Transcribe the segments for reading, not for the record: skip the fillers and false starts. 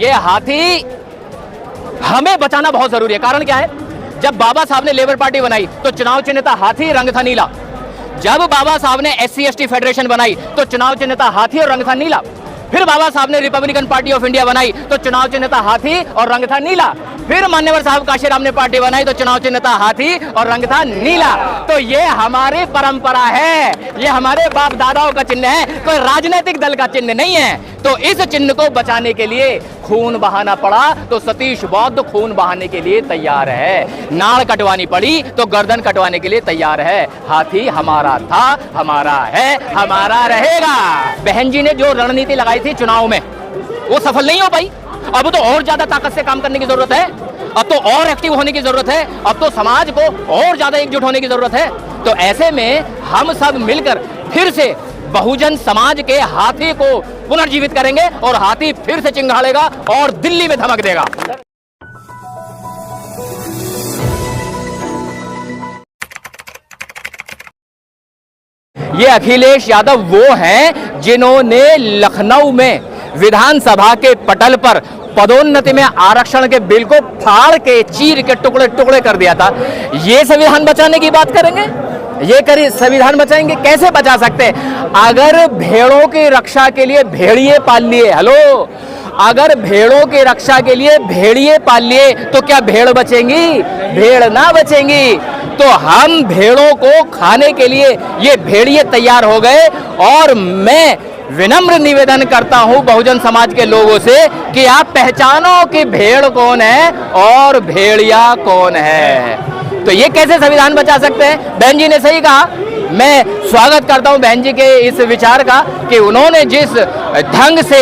ये हाथी हमें बचाना बहुत जरूरी है। कारण क्या है, जब बाबा साहब ने लेबर पार्टी बनाई तो चुनाव चिन्ह था हाथी, रंग था नीला। जब बाबा साहब ने SC/ST फेडरेशन बनाई तो चुनाव चिन्ह था हाथी और रंग था नीला। फिर बाबा साहब ने रिपब्लिकन पार्टी ऑफ इंडिया बनाई तो चुनाव चिन्ह था हाथी और रंग था नीला। फिर मान्यवर साहब काशीराम ने पार्टी बनाई तो चुनाव चिन्ह था हाथी और रंग था नीला। तो ये हमारी परंपरा है, ये हमारे बाप दादाओं का चिन्ह है, कोई राजनीतिक दल का चिन्ह नहीं है। तो इस चिन्ह को बचाने के लिए खून बहाना पड़ा तो सतीश बौद्ध खून बहाने के लिए तैयार है। नाड़ कटवानी पड़ी तो गर्दन कटवाने के लिए तैयार है। हाथी हमारा था, हमारा है, हमारा रहेगा। बहन जी ने जो रणनीति लगाई थी चुनाव में वो सफल नहीं हो पाई। अब तो और ज्यादा ताकत से काम करने की जरूरत है, अब तो और एक्टिव होने की जरूरत है, अब तो समाज को और ज्यादा एकजुट होने की जरूरत है। तो ऐसे में हम सब मिलकर फिर से बहुजन समाज के हाथी को पुनर्जीवित करेंगे और हाथी फिर से चिंगाड़ेगा और दिल्ली में धमक देगा। ये अखिलेश यादव वो हैं जिन्होंने लखनऊ में विधानसभा के पटल पर पदोन्नति में आरक्षण के बिल को फाड़ के चीर के टुकड़े टुकड़े कर दिया था। ये संविधान बचाने की बात करेंगे, ये करिए संविधान बचाएंगे? कैसे बचा सकते हैं? अगर भेड़ों की रक्षा के लिए भेड़िए पाल लिए, हेलो, अगर भेड़ों की रक्षा के लिए भेड़िए पाल लिए तो क्या भेड़ बचेंगी? भेड़ ना बचेंगी। तो हम भेड़ों को खाने के लिए ये भेड़िए तैयार हो गए। और मैं विनम्र निवेदन करता हूं बहुजन समाज के लोगों से कि आप पहचानो कि भेड़ कौन है और भेड़िया कौन है। तो ये कैसे संविधान बचा सकते हैं? बहन जी ने सही कहा। मैं स्वागत करता हूं बहन जी के इस विचार का कि उन्होंने जिस ढंग से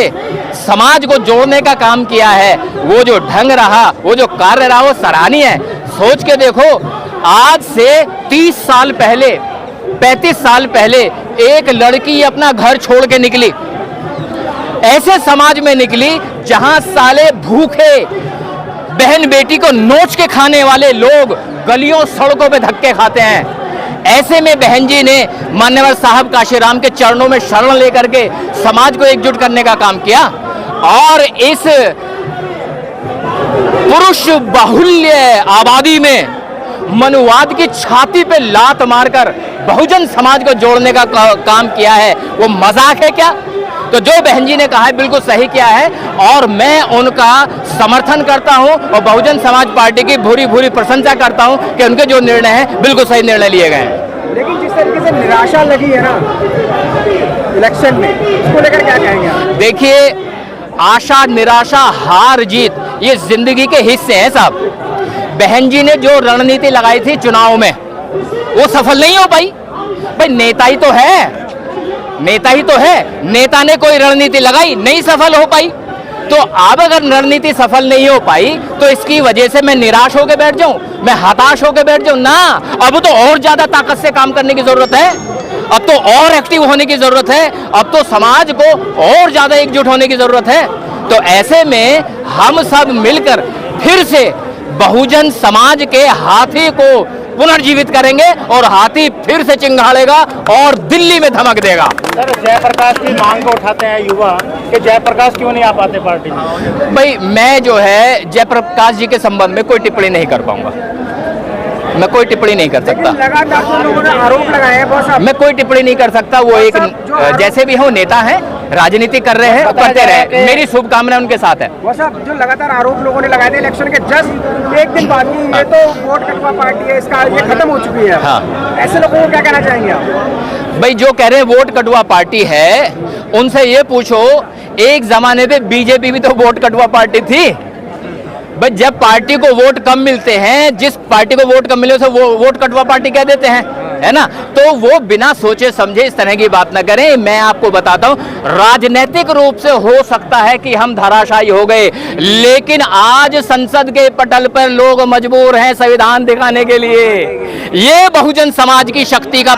समाज को जोड़ने का काम किया है, वो जो ढंग रहा, वो जो कार्य रहा, वो सराहनीय है। सोच के देखो, आज से 30 साल पहले, 35 साल पहले एक लड़की अपना घर छोड़ के निकली, ऐसे समाज में निकली जहां साले भूखे बहन बेटी को नोच के खाने वाले लोग गलियों सड़कों पे धक्के खाते हैं। ऐसे में बहन जी ने मान्यवर साहब काशीराम के चरणों में शरण लेकर के समाज को एकजुट करने का काम किया और इस पुरुष बाहुल्य आबादी में मनुवाद की छाती पे लात मारकर बहुजन समाज को जोड़ने का काम किया है। वो मजाक है क्या? तो जो बहन जी ने कहा है बिल्कुल सही किया है और मैं उनका समर्थन करता हूं और बहुजन समाज पार्टी की भूरी भूरी प्रशंसा करता हूं कि उनके जो निर्णय हैं बिल्कुल सही निर्णय लिए गए हैं। लेकिन जिस तरीके से निराशा लगी है ना इलेक्शन में, इसको लेकर क्या कहेंगे? देखिए, आशा निराशा हार जीत ये जिंदगी के हिस्से हैं साहब। बहन जी ने जो रणनीति लगाई थी चुनाव में वो सफल नहीं हो पाई। भाई नेता ही तो है, नेता ही तो है, नेता ने कोई रणनीति लगाई, नहीं सफल हो पाई। तो अब अगर रणनीति सफल नहीं हो पाई तो इसकी वजह से मैं निराश होकर बैठ जाऊं, मैं हताश होकर बैठ जाऊं ना। अब तो और ज्यादा ताकत से काम करने की जरूरत है, अब तो और एक्टिव होने की जरूरत है, अब तो समाज को और ज्यादा एकजुट होने की जरूरत है। तो ऐसे में हम सब मिलकर फिर से बहुजन समाज के हाथी को पुनर्जीवित करेंगे और हाथी फिर से चिंगाड़ेगा और दिल्ली में धमक देगा। सर, जयप्रकाश की मांग को उठाते हैं युवा कि जयप्रकाश क्यों नहीं आ पाते पार्टी में? भाई मैं जो है जयप्रकाश जी के संबंध में कोई टिप्पणी नहीं कर पाऊंगा, मैं कोई टिप्पणी नहीं कर सकता। लगातार तो लोगों ने आरोप लगाए हैं बहुत सारे। मैं कोई टिप्पणी नहीं कर सकता। वो एक जैसे भी हो नेता है, राजनीति कर रहे हैं, करते रहे, मेरी शुभकामना उनके साथ है। वो सब जो लगातार आरोप लोगों ने लगाए थे इलेक्शन के जस्ट एक दिन बाद की, ये तो वोट कटवा पार्टी है, इसका ये खत्म हो चुकी है। हाँ। ऐसे लोगों को क्या कहना चाहेंगे आप? भाई जो कह रहे हैं वोट कटवा पार्टी है, उनसे ये पूछो एक जमाने पे बीजेपी भी तो वोट कटवा पार्टी थी। भाई जब पार्टी को वोट कम मिलते हैं, जिस पार्टी को वोट कम मिले उसे वो वोट कटवा पार्टी कह देते हैं, है ना। तो वो बिना सोचे समझे इस तरह की बात ना करें। मैं आपको बताता हूं, राजनीतिक रूप से हो सकता है कि हम धराशायी हो गए, लेकिन आज संसद के पटल पर लोग मजबूर हैं संविधान दिखाने के लिए। ये बहुजन समाज की शक्ति का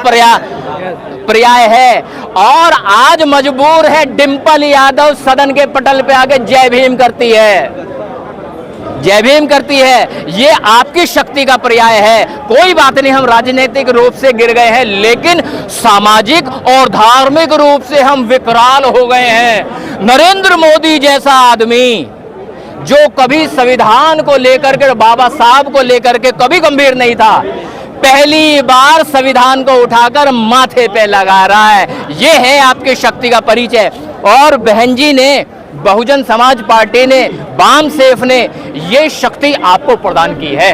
पर्याय है और आज मजबूर है डिंपल यादव सदन के पटल पे आके जय भीम करती है, जय भीम करती है। ये आपकी शक्ति का पर्याय है। कोई बात नहीं, हम राजनीतिक रूप से गिर गए हैं, लेकिन सामाजिक और धार्मिक रूप से हम विकराल हो गए हैं। नरेंद्र मोदी जैसा आदमी जो कभी संविधान को लेकर के, बाबा साहब को लेकर के कभी गंभीर नहीं था, पहली बार संविधान को उठाकर माथे पे लगा रहा है। ये है आपकी शक्ति का परिचय। और बहन जी ने, बहुजन समाज पार्टी ने, बाम सेफ ने ये शक्ति आपको प्रदान की है।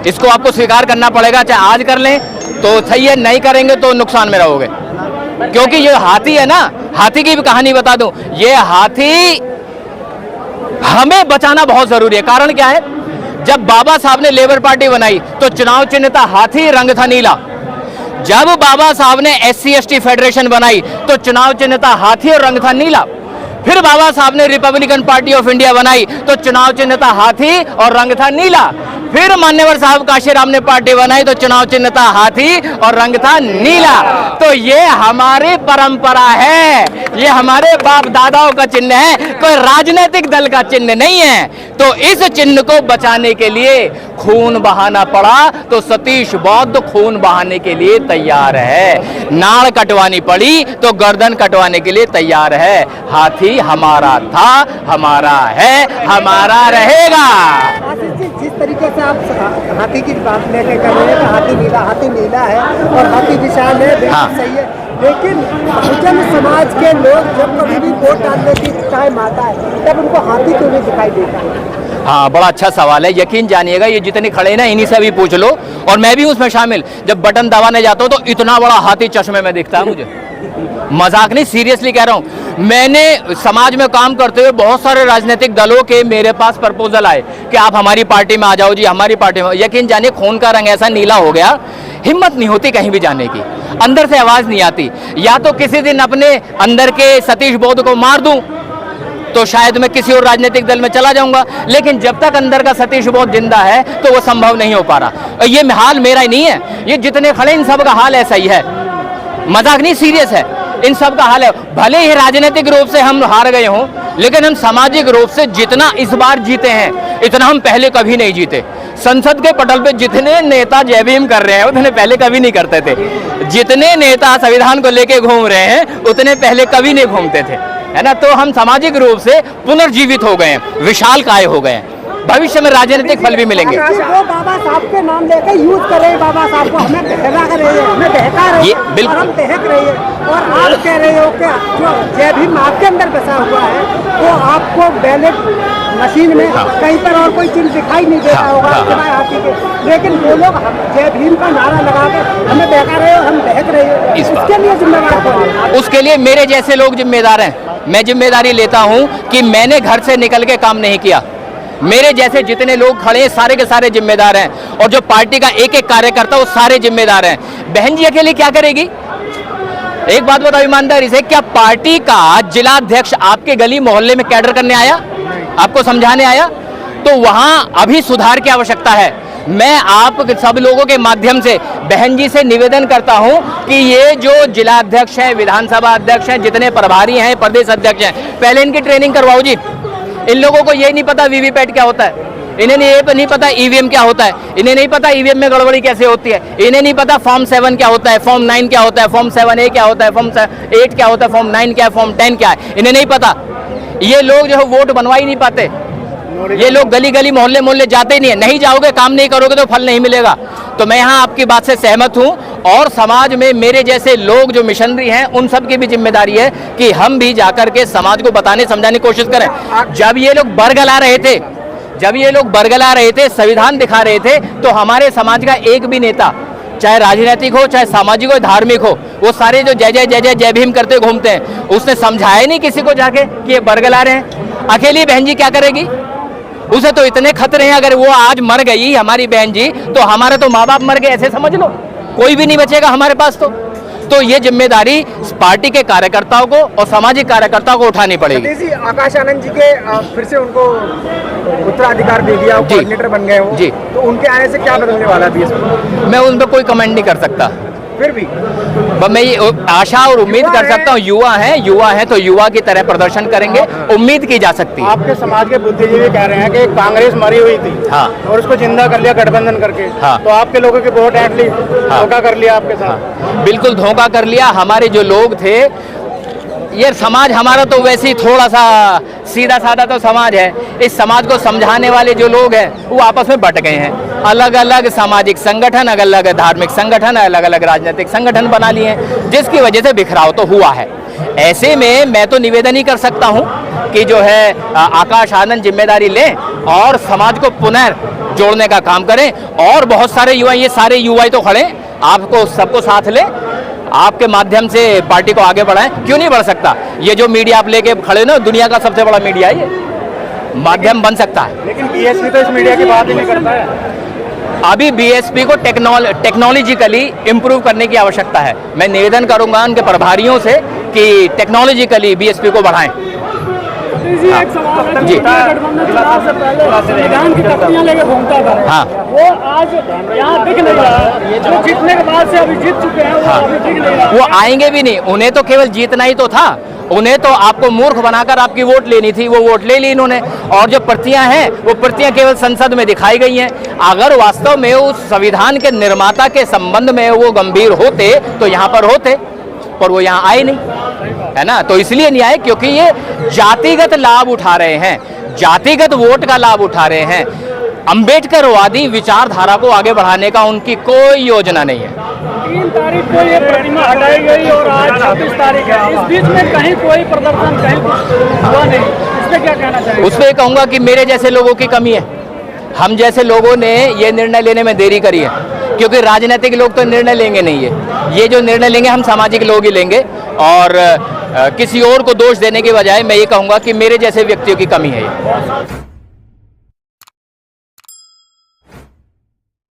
इसको आपको स्वीकार करना पड़ेगा, चाहे आज कर लें तो सही है, नहीं करेंगे तो नुकसान में रहोगे। क्योंकि ये हाथी है ना, हाथी की भी कहानी बता दूं, ये हाथी हमें बचाना बहुत जरूरी है। कारण क्या है, जब बाबा साहब ने लेबर पार्टी बनाई तो चुनाव चिन्ह था हाथी, रंग था नीला। जब बाबा साहब ने SC/ST फेडरेशन बनाई तो चुनाव चिन्ह था हाथी और रंग था नीला। फिर बाबा साहब ने रिपब्लिकन पार्टी ऑफ इंडिया बनाई तो चुनाव चिन्ह था हाथी और रंग था नीला। फिर मान्यवर साहब काशीराम ने पार्टी बनाई तो चुनाव चिन्ह था हाथी और रंग था नीला। तो ये हमारी परंपरा है, ये हमारे बाप दादाओं का चिन्ह है, कोई राजनीतिक दल का चिन्ह नहीं है। तो इस चिन्ह को बचाने के लिए खून बहाना पड़ा तो सतीश बौद्ध खून बहाने के लिए तैयार है। नाड़ कटवानी पड़ी तो गर्दन कटवाने के लिए तैयार है। हाथी हमारा था, हमारा है, हमारा रहेगा। जिस तरीके से आप हाथी की बात लेके कर रहे हैं कि हाथी नीला है और हाथी विशाल है, बिल्कुल सही है। लेकिन बहुजन समाज के लोग जब कभी भी वोट डालने की टाइम आता है तब उनको हाथी क्यों नहीं दिखाई देता है? हाँ, बड़ा अच्छा सवाल है। यकीन जानिएगा, ये जितने खड़े ना इन्हीं से भी पूछ लो, और मैं भी उसमें शामिल। जब बटन दबाने जाता हूँ तो इतना बड़ा हाथी चश्मे में दिखता है मुझे। मजाक नहीं, सीरियसली कह रहा हूँ। मैंने समाज में काम करते हुए बहुत सारे राजनीतिक दलों के मेरे पास प्रपोजल आए कि आप हमारी पार्टी में आ जाओ जी, हमारी पार्टी में। यकीन जानिए, खून का रंग ऐसा नीला हो गया, हिम्मत नहीं होती कहीं भी जाने की, अंदर से आवाज नहीं आती। या तो किसी दिन अपने अंदर के सतीश बौद्ध को मार दूं तो शायद मैं किसी और राजनीतिक दल में चला जाऊंगा, लेकिन जब तक अंदर का सतीश बौद्ध जिंदा है तो वो संभव नहीं हो पा रहा। ये हाल मेरा ही नहीं है, ये जितने खड़े इन सब का हाल ऐसा ही है। मजाक नहीं, सीरियस है, इन सब का हाल है। भले ही राजनीतिक रूप से हम हार गए हों, लेकिन हम सामाजिक रूप से जितना इस बार जीते हैं इतना हम पहले कभी नहीं जीते। संसद के पटल पे जितने नेता जय भीम कर रहे हैं उतने पहले कभी नहीं करते थे। जितने नेता संविधान को लेके घूम रहे हैं उतने पहले कभी नहीं घूमते थे, है ना। तो हम सामाजिक रूप से पुनर्जीवित हो गए हैं, विशाल काय हो गए हैं। भविष्य में राजनीतिक फल भी मिलेंगे। वो बाबा साहब के नाम लेकर यूज करे, बाबा साहब को हमें बहका कर रही है, हमें बहका रही है, और हम बहक रही है। और आप कह रहे हो कि जो जय भीम आपके अंदर बसा हुआ है वो आपको बैलेट मशीन में कहीं पर और कोई चीज दिखाई नहीं देता होगा सिवाय हाथी के, लेकिन वो लोग जय भीम का नारा लगा के हमें बहका रहे हो, हम बहक रहे हैं। इसके लिए जिम्मेदार कौन है? उसके लिए मेरे जैसे लोग जिम्मेदार हैं। मैं जिम्मेदारी लेता हूं कि मैंने घर से निकल के काम नहीं किया। मेरे जैसे जितने लोग खड़े हैं सारे के सारे जिम्मेदार हैं, और जो पार्टी का एक एक कार्यकर्ता वो सारे जिम्मेदार हैं। बहन जी अकेले क्या करेगी? एक बात बताओ ईमानदारी से, क्या पार्टी का जिला अध्यक्ष आपके गली मोहल्ले में कैडर करने आया, आपको समझाने आया? तो वहां अभी सुधार की आवश्यकता है। मैं आप सब लोगों के माध्यम से बहन जी से निवेदन करता हूं कि ये जो जिला अध्यक्ष हैं, विधानसभा अध्यक्ष हैं, जितने प्रभारी हैं, प्रदेश अध्यक्ष हैं, पहले इनकी ट्रेनिंग करवाओ जी। इन लोगों को ये नहीं पता वीवीपैट क्या होता है, इन्हें ये नहीं पता ईवीएम क्या होता है, इन्हें नहीं पता ईवीएम में गड़बड़ी कैसे होती है, इन्हें नहीं पता फॉर्म 7 क्या होता है, फॉर्म 9 क्या होता है, फॉर्म 7A क्या होता है, फॉर्म 8 क्या होता है, फॉर्म 9 क्या है, फॉर्म 10 क्या है, इन्हें नहीं पता। ये लोग जो है वोट बनवा ही नहीं पाते। ये लोग गली गली मोहल्ले मोहल्ले जाते ही नहीं है। नहीं जाओगे, काम नहीं करोगे तो फल नहीं मिलेगा। तो मैं यहाँ आपकी बात से सहमत हूँ, और समाज में मेरे जैसे लोग जो मिशनरी हैं उन सब की भी जिम्मेदारी है कि हम भी जाकर के समाज को बताने समझाने की कोशिश करें। जब ये लोग बरगला रहे थे, संविधान दिखा रहे थे, तो हमारे समाज का एक भी नेता, चाहे राजनीतिक हो, चाहे सामाजिक हो, धार्मिक हो, वो सारे जो जय जय जय जय जय भीम करते घूमते हैं, उसने समझाया नहीं किसी को जाके कि ये बरगला रहे हैं। अकेली बहन जी क्या करेगी? उसे तो इतने खतरे हैं, अगर वो आज मर गई हमारी बहन जी तो हमारे तो माँ बाप मर गए, ऐसे समझ लो, कोई भी नहीं बचेगा हमारे पास। तो ये जिम्मेदारी पार्टी के कार्यकर्ताओं को और सामाजिक कार्यकर्ताओं को उठानी पड़ेगी। आकाश आनंद जी के फिर से उनको उत्तराधिकार दे दिया, कोऑर्डिनेटर बन गए हो जी, तो उनके आने से क्या बदलने वाला है? मैं उन पर कोई कमेंट नहीं कर सकता। फिर भी मैं ये आशा और उम्मीद कर सकता हूँ, युवा हैं तो युवा की तरह प्रदर्शन करेंगे, उम्मीद की जा सकती है। आपके समाज के बुद्धिजीवी कह रहे हैं कि कांग्रेस मरी हुई थी, हाँ, और उसको जिंदा कर लिया गठबंधन करके, हाँ, तो आपके लोगों की वोट एटली धोखा कर लिया आपके साथ। हाँ, बिल्कुल धोखा कर लिया। हमारे जो लोग थे ये समाज हमारा तो वैसे ही थोड़ा सा सीधा साधा तो समाज है। इस समाज को समझाने वाले जो लोग हैं वो आपस में बट गए हैं। अलग अलग सामाजिक संगठन, अलग अलग धार्मिक संगठन, अलग अलग राजनीतिक संगठन बना लिए हैं, जिसकी वजह से बिखराव तो हुआ है। ऐसे में मैं तो निवेदन ही कर सकता हूं कि जो है आकाश आनंद जिम्मेदारी लें और समाज को पुनः जोड़ने का काम करें। और बहुत सारे युवा, ये सारे युवा ही तो खड़े, आपको सबको साथ लें, आपके माध्यम से पार्टी को आगे बढ़ाएं। क्यों नहीं बढ़ सकता? ये जो मीडिया आप लेके खड़े ना, दुनिया का सबसे बड़ा मीडिया है, ये माध्यम बन सकता है। लेकिन बीएसपी तो इस मीडिया की बात ही नहीं करता है। अभी बीएसपी को टेक्नोलॉजिकली इम्प्रूव करने की आवश्यकता है। मैं निवेदन करूंगा उनके प्रभारियों से कि टेक्नोलॉजिकली बीएसपी को बढ़ाएं। एक सवाल है, जी। गठबंधन चुनाव से पहले संविधान की तख्तियां लेके घूमता था। हाँ। वो आज यहाँ दिख नहीं रहा। जो जीतने के बाद से अभी जीत चुके हैं, वो अभी दिख नहीं रहा। वो आएंगे भी नहीं, उन्हें तो केवल जीतना ही तो था। उन्हें तो आपको मूर्ख बनाकर आपकी वोट लेनी थी, वो वोट ले ली इन्होंने। और जो प्रतियां हैं वो प्रतियां केवल संसद में दिखाई गई हैं। अगर वास्तव में उस संविधान के निर्माता के संबंध में वो गंभीर होते तो यहाँ पर होते, पर वो यहाँ आए नहीं, है ना। तो इसलिए नहीं आए क्योंकि ये जातिगत लाभ उठा रहे हैं, जातिगत वोट का लाभ उठा रहे हैं। अंबेडकरवादी विचारधारा को आगे बढ़ाने का उनकी कोई योजना नहीं है। 3 तारीख को ये प्रतिमा हटाई गई और आज 26 तारीख है। इस बीच में कहीं कोई प्रदर्शन कहीं हुआ नहीं, इस पे क्या कहना चाहिए? उस पर कहूँगा कि मेरे जैसे लोगों की कमी है। हम जैसे लोगों ने ये निर्णय लेने में देरी करी है, क्योंकि राजनीतिक लोग तो निर्णय लेंगे नहीं है। ये जो निर्णय लेंगे हम सामाजिक लोग ही लेंगे। और किसी और को दोष देने के बजाय मैं ये कहूँगा कि मेरे जैसे व्यक्तियों की कमी है ये।